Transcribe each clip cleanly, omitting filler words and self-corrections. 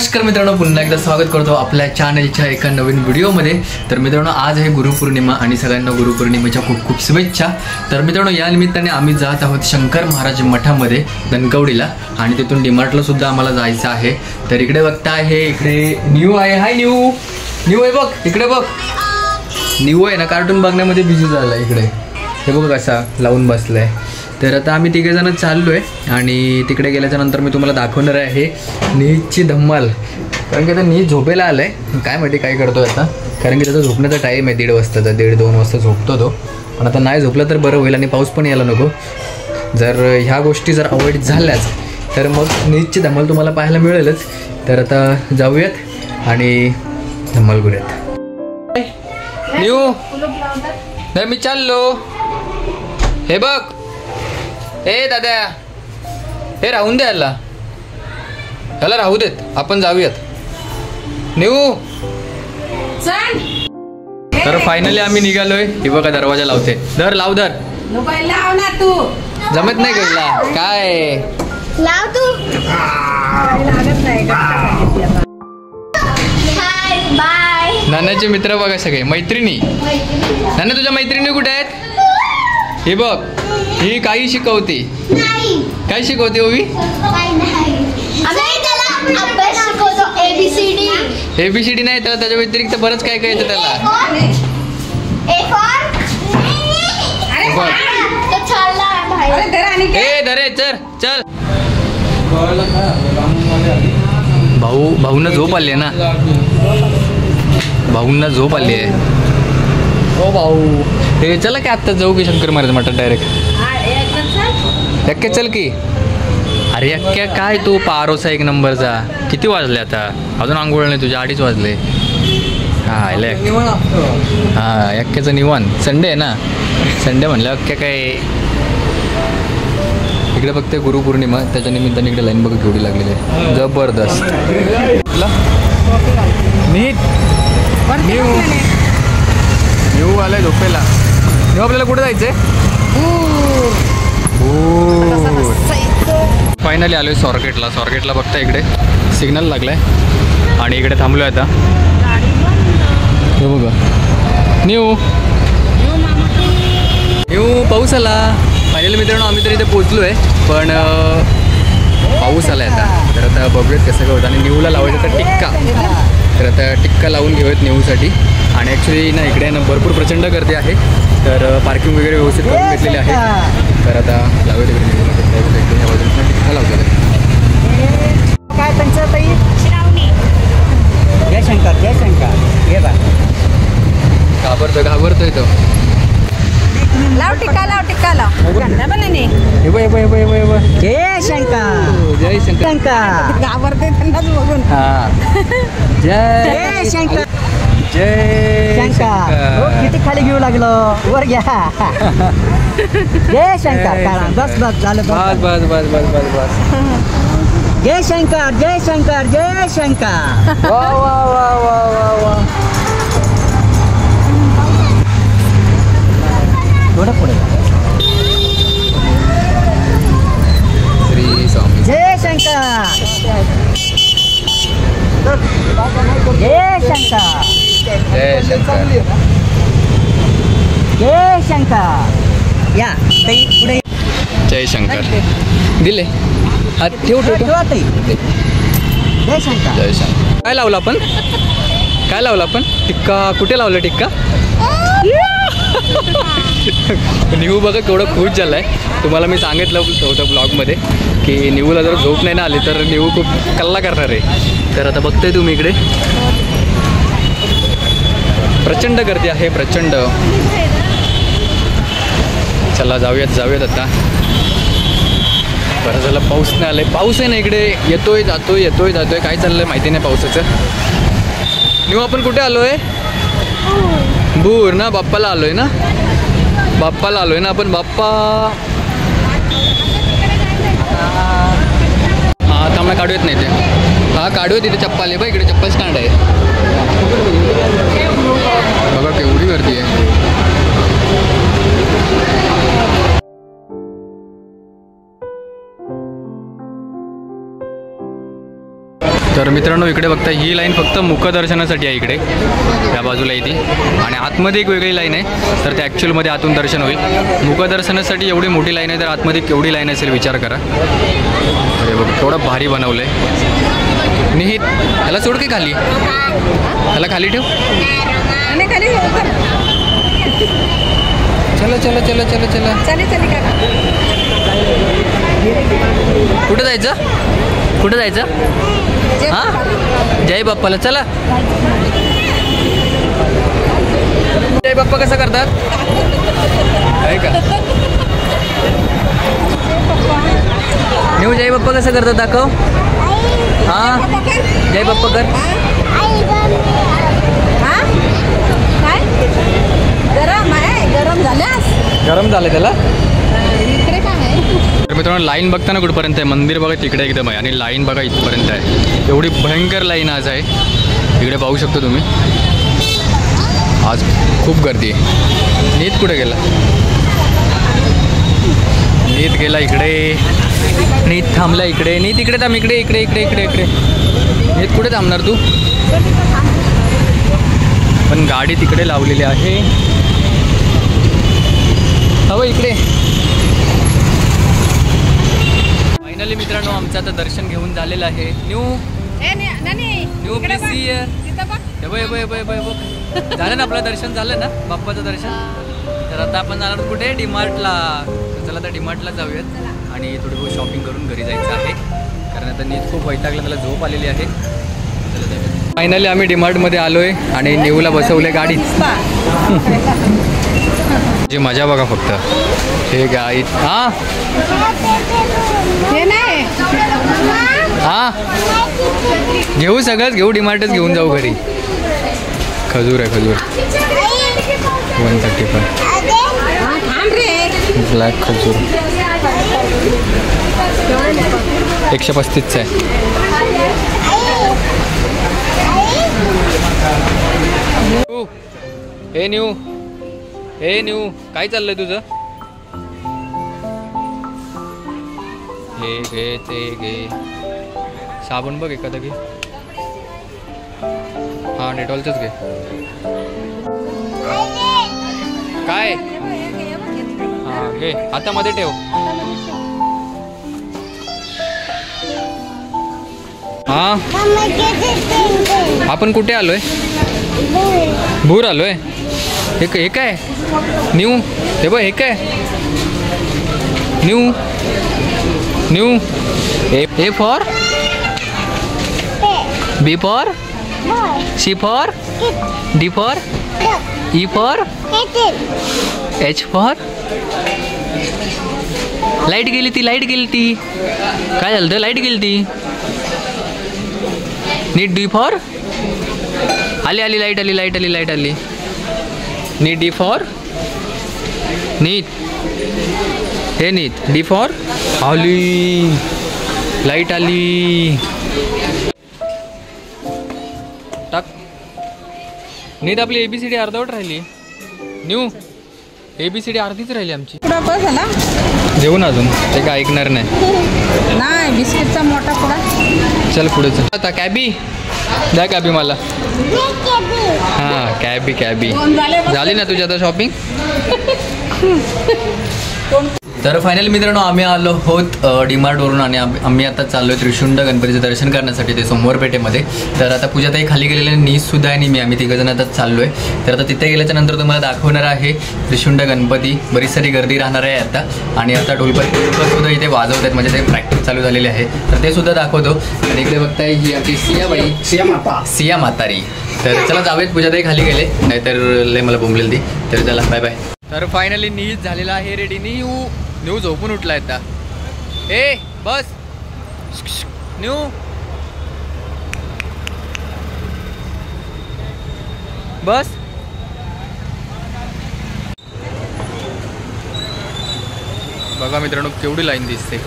नमस्कार मित्रांनो, पुन्हा एकदा स्वागत करतो आपल्या चॅनलच्या एका नवीन व्हिडिओमध्ये। तर मित्रांनो, आज आहे गुरुपौर्णिमा आणि सगळ्यांना गुरुपौर्णिमेच्या खूप खूप शुभेच्छा। तर मित्रांनो, या निमित्ताने आम्ही जात आहोत शंकर महाराज मठामध्ये धनकवडीला आणि तिथून डीमार्टला सुद्धा आम्हाला जायचं आहे। तर इकडे बघता आहे, इकडे न्यू आहे। हाय न्यू, न्यू आहे बघ, इकडे बघ। न्यू आहे ना, कार्टून बघण्यामध्ये बिझी झाला इकडे। हे बघ कसा लावून बसलाय। तर आता आम्ही तिघेजण चाललो आहे आणि तिकडे गेल्याच्या नंतर मी तुम्हाला दाखवणार आहे नीचची धम्माल। कारण की आता नीच झोपेला आलं आहे, काय माहिती काय करतो आता, कारण की त्याचा झोपण्याचा टाईम आहे 1:30 वाजताचा, 1:30-2 वाजता झोपतो तो। पण आता नाही झोपला तर बरं होईल आणि पाऊस पण यायला नको। जर ह्या गोष्टी जर अवॉइड झाल्याच तर मग नीचची धम्माल तुम्हाला पाहायला मिळेलच। तर आता जाऊयात आणि धम्माल करूयात। न्यू तर मी चाललो, हे बघ। ए दादा, हे राहून दे, याला राहू देत, आपण जाऊयात। न्यू तर फायनली आम्ही निघालोय। हे बघा दरवाजा लावते, धर लाव, धर लाव ना तू, जमत नाही गेला काय लाव तू, लागत नाही। बाय नानाचे मित्र बघा सगळे, मैत्रिणी। नाना तुझ्या मैत्रिणी कुठे आहेत? हे बघ, ही काही शिकवते, काय शिकवते ओवी? एबीसीडी नाही, त्याला त्याच्या व्यतिरिक्त बरंच काय काय येतं त्याला। ए धरे, चल चल। भाऊंना झोप आली आहे ना, भाऊंना झोप आली आहे। ओ भाऊ, हे चला की आत्ता जाऊ की शंकर महाराज मठात डायरेक्ट? यक्क्या चल की। अरे यक्क्या काय, तू पारोसा 1 नंबरचा। किती वाजले आता? अजून आंघोळ नाही तुझ्या, 2:30 वाजले। हां यक्क्याचं निवांत, संडे आहे ना, संडे म्हणलं यक्क्या काय। इकडे बघते गुरुपौर्णिमा, त्याच्या निमित्ताने इकडे लाईन बघ केवढी लागलेली आहे, जबरदस्त। न्यू आलाय झोपेला। न्यू आपल्याला कुठे जायचंय? फायनली आलोय स्वारगेटला। स्वारगेटला बघता इकडे सिग्नल लागलाय आणि इकडे थांबलोय आता। हे बघा न्यू पाऊस आला फायनली। मित्रांनो, आम्ही तर इथे पोचलो आहे, पण पाऊस आला आहे आता। तर आता बघूयात कसं काय होतं। आणि न्यूला लावायचं तर टिक्का, तर आता टिक्का लावून घेऊयात न्यूसाठी। आणि ॲक्च्युली ना इकडे ना भरपूर प्रचंड गर्दी आहे, तर पार्किंग वगैरे व्यवस्थित करून घेतलेली आहे। तर आता लावूया तिकडे ह्या बाजूला टिक्का लावतो। काय त्यांचं ताई? जय शंकर, जय शंकर। हे बघ, घाबरतोय तो। लाव टिक्का, लाव टिक्का, लाव गंधा बनाने। जय शंकर, जय शंकर। घाबरते त्यांनाच बघून। हां, जय शंकर, जय शंकर। किती खाली घेऊ लागलो, वर घ्या। जय शंकर, बस बस झालं, बस बस बस बस बस बस। जय शंकर, जय शंकर, जय शंकर। वा वा वा वा वा वा। थोडं पुढे। श्री स्वामी जय शंकर, जय शंकर, जय शंकर, जय शंकर। या ताई पुढे। जय शंकर दिले हात, ठेव ठेव ठेव। जय शंकर, जय शंकर। काय लावलं आपण? काय लावलं आपण? टिक्का कुठे लावलं टिक्का? न्यू बघा केवढं खुश झाला आहे। तुम्हाला मी सांगितलं होतं ब्लॉगमध्ये की न्यूला जर झोप नाही ना आली तर न्यू खूप कल्ला करणार आहे। तर आता बघताय तुम्ही इकडे प्रचंड गर्दी आहे, प्रचंड। चला जाऊयात आता। बरं झालं पाऊस नाही आलाय, पाऊस आहे ना इकडे, येतोय जातोय येतोय जातोय, काय चाललंय माहिती नाही पावसाचं। न्यू आपण कुठे आलोय? भूर ना, बाप्पाला आलोय ना, बाप्पाला आलोय ना आपण। बाप्पा हां थांबा, काढू येत नाही ते। हां काढू तिथे चप्पल आहे बघ, इकडे चप्पल स्टँड आहे बघा, केवढी गर्दी आहे। तर मित्रांनो इकडे बघता ही लाईन फक्त मुखदर्शनासाठी आहे इकडे, या बाजूला येते. आणि आतमध्ये एक वेगळी लाईन आहे, तर ते ॲक्च्युअलमध्ये आतून दर्शन होईल. मुखदर्शनासाठी एवढी मोठी लाईन आहे, तर आतमध्ये केवढी लाईन असेल विचार करा. अरे बघ केवढं भारी बनवलं आहे. निहित ह्याला सोड की खाली, ह्याला खाली ठेव. चला चला चला चला चला कुठं जायचं, कुठं जायचं? हां जय बाप्पाला. चला जय बाप्पा कसं करतात आहे का? न्यू जय बाप्पा कसं करतात दाखव. हां जय बाप्पा कर. गरम झालं त्याला. तर मित्रांनो लाईन बघता ना कुठपर्यंत आहे, मंदिर बघा तिकडे एकदम आहे आणि लाईन बघा इथपर्यंत आहे. एवढी भयंकर लाईन आज आहे इकडे, पाहू शकतो तुम्ही. आज खूप गर्दी आहे. नीत कुठे गेला? नीत गेला इकडे, नीत थांबला इकडे. नीत इकडे थांब, इकडे इकडे इकडे इकडे इकडे. नीत कुठे थांबणार तू? पण गाडी तिकडे लावलेली आहे. हो इकडे. फायनली मित्रांनो आमचं आता दर्शन घेऊन झालेलं आहे. न्यू प्लीज सी झालं ना आपलं दर्शन, झालं ना बाप्पाचं दर्शन. तर आता आपण जाणार कुठे? डीमार्टला. चला आता डीमार्टला जाऊयात आणि थोडी बहुत शॉपिंग करून घरी जायचं आहे, कारण आता नीट खूप वैतागला, त्याला झोप आलेली आहे. फायनली आम्ही डीमार्टमध्ये आलो आहे आणि न्यूला बसवले गाडीत. जी मजा बघा फक्त हे गाईत. हां हां घेऊ, सगळंच घेऊ, डीमार्टच घेऊन जाऊ घरी. खजूर आहे, खजूर 135 ब्लॅक खजूर 135चं आहे. हे न्यू, हे न्यू काय चाललंय तुझं? हे घे, ते घे. साबण बघ एखादा घे. हां डेटॉलचंच घे. काय? हां घे, हातामध्ये ठेव. हां आपण कुठे आलोय? भूर आलोय. हे काय न्यू? हे बघ हे काय new? New A for, B for, C for, D for, E for, H for. Light गेली ती, लाईट गेली ती. काय झालं? लाईट गेली ती. नीट डी फॉर, आली आली लाईट आली, लाईट आली, लाईट आली. नीट डी फॉर, नीट हे नीट डी फॉर, आली लाईट आली. टाक. नीट आपली ABCD अर्धवट राहिली. न्यू ABCD अर्धीच राहिली आमची. जेवू ना अजून, ते काय ऐकणार नाही. बिस्किटचा मोठा पुडा. चल पुढे चल. आता कॅबी द्या, कॅबी मला. हां कॅबी, कॅबी झाली ना तुझी आता शॉपिंग? तर फायनली मित्रांनो आम्ही आलो आहोत डीमार्टवरून आणि आम्ही आता चाललो आहे त्रिशुंड गणपतीचं दर्शन करण्यासाठी, ते सोमवार पेठेमध्ये. तर आता पूजाताई खाली गेलेले, नीसुद्धा आणि मी, आम्ही तिघंजण आता चाललो आहे. तर आता तिथे गेल्याच्या नंतर तुम्हाला दाखवणार आहे त्रिशुंड गणपती. बरीच सारी गर्दी राहणार आहे आता. आणि आता ढोलपथीसुद्धा इथे वाजवत आहेत, म्हणजे ते प्रॅक्टिस चालू झालेली आहे, तर ते सुद्धा दाखवतो. आणि इकडे बघताय ही आमची सियाबाई, सिया म्हातारी. तर चला जाऊयात, पूजाताई खाली गेले, नाहीतर लय मला बोंबलेल ती. तर चला बाय बाय. तर फायनली नीज झालेला आहे रेडी. न्यू झोपून उठला आता. ए बस न्यू. बस. बघा मित्रांनो केवढी लाईन दिसते.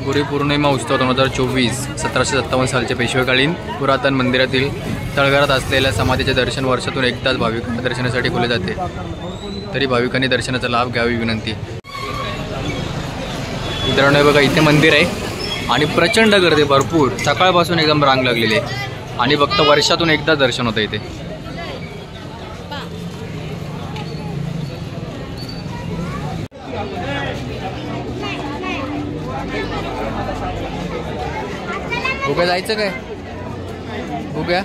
गुरुपौर्णिमा उत्सव 2024 1757 सालच्या पेशवेकालीन पुरातन मंदिरातील तळघरात असलेल्या समाधीचे दर्शन वर्षातून एकदाच भाविकांना दर्शनासाठी खुले जाते. तरी भाविकांनी दर्शनाचा लाभ घ्यावी विनंती. मित्रांनो हे बघा इथे मंदिर आहे आणि प्रचंड गर्दी भरपूर सकाळपासून एकदम रांग लागलेली आहे आणि फक्त वर्षातून एकदा दर्शन होतं इथे. उद्या जायचं काय उद्या?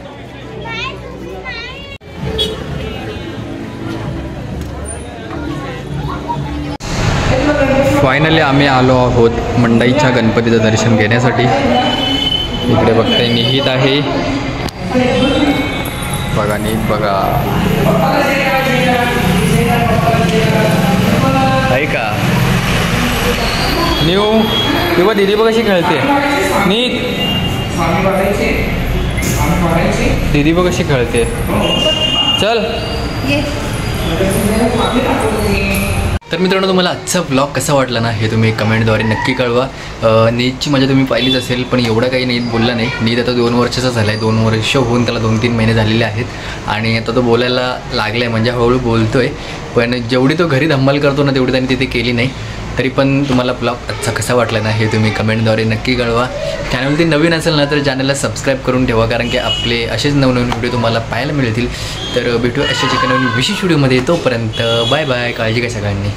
फायनली आम्ही आलो आहोत मंडईच्या गणपतीचं दर्शन घेण्यासाठी. इकडे बघताय निहित आहे बघा, नीट बघा आहे का न्यू किंवा दीदी बघ कशी खेळते. नीट दीदी बघ कशी खेळते. चल. तर मित्रांनो तुम्हाला आजचा व्लॉग कसा वाटला ना हे तुम्ही कमेंटद्वारे नक्की कळवा. नीतची मजा तुम्ही पाहिलीच असेल पण एवढं काही नीत बोलला नाही. नीत आता 2 वर्षाचा झाला आहे. 2 वर्ष होऊन त्याला 2-3 महिने झालेले आहेत आणि आता तो बोलायला लागला आहे म्हणजे हळूहळू बोलतो आहे. पण जेवढी तो घरी धम्माल करतो ना तेवढी त्यांनी तिथे केली नाही. तरी पण तुम्हाला व्लॉग आजचा कसा वाटला ना हे तुम्ही कमेंटद्वारे नक्की कळवा. चॅनलवरती नवीन असेल ना तर चॅनलला सबस्क्राईब करून ठेवा कारण की आपले असेच नवनवीन व्हिडिओ तुम्हाला पाहायला मिळतील. तर भेटू अशाच एका नवीन विशेष व्हिडिओमध्ये. तोपर्यंत बाय बाय. काळजी घ्या सगळ्यांनी.